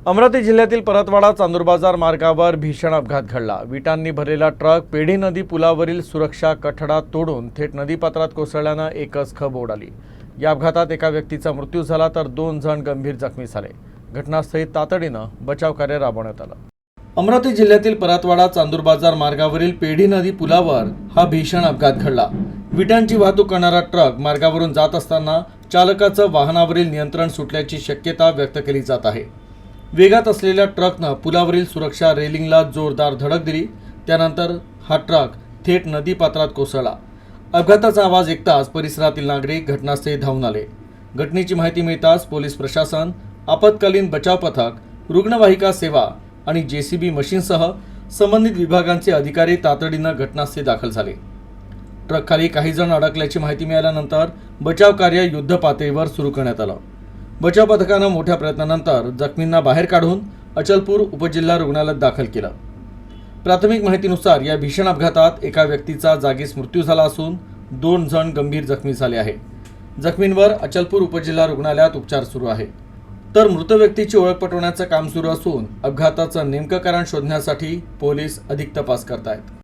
अमरावती जिल्ह्यातील परतवाडा चांदूरबाजार मार्गावर भीषण अपघात घडला। विटांनी भरलेला ट्रक पेढी नदी पुलावरील सुरक्षा कठडा तोडून थेट नदीपात्रात कोसळल्याने एकच खब उडाली। या अपघातात एका व्यक्तीचा मृत्यू झाला तर 2 जण गंभीर जखमी झाले। घटनास्थळी तातडीने बचाव कार्य राबवण्यात आलं। अमरावती जिल्ह्यातील परतवाडा चांदूरबाजार मार्गावरील पेढी नदी पुलावर हा भीषण अपघात घडला। विटांची वाहतूक करणारा ट्रक मार्गावरून जात असताना चालकाचं वाहनावरील नियंत्रण सुटल्याची शक्यता व्यक्त केली जात आहे। वेगात असलेल्या ट्रकनं पुलावरील सुरक्षा रेलिंगला जोरदार धडक दिली। त्यानंतर हा ट्रक थेट नदीपात्रात कोसळला। अपघाताचा आवाज ऐकताच परिसरातील नागरिक घटनास्थळी धावून आले। घटनेची माहिती मिळताच पोलीस प्रशासन, आपत्कालीन बचाव पथक, रुग्णवाहिका सेवा आणि JCB मशीनसह संबंधित विभागांचे अधिकारी तातडीनं घटनास्थळी दाखल झाले। ट्रकखाली काही जण अडकल्याची माहिती मिळाल्यानंतर बचाव कार्य युद्धपातळीवर सुरू करण्यात आलं। बचाव पथकानं मोठ्या प्रयत्नानंतर जखमींना बाहेर काढून अचलपूर उपजिल्हा रुग्णालयात दाखल केलं। प्राथमिक माहितीनुसार या भीषण अपघातात एका व्यक्तीचा जागीच मृत्यू झाला असून 2 जण गंभीर जखमी झाले आहेत। जखमींवर अचलपूर उपजिल्हा रुग्णालयात उपचार सुरू आहेत। तर मृत व्यक्तीची ओळख पटवण्याचं काम सुरू असून अपघाताचं नेमकं कारण शोधण्यासाठी पोलीस अधिक तपास करत आहेत।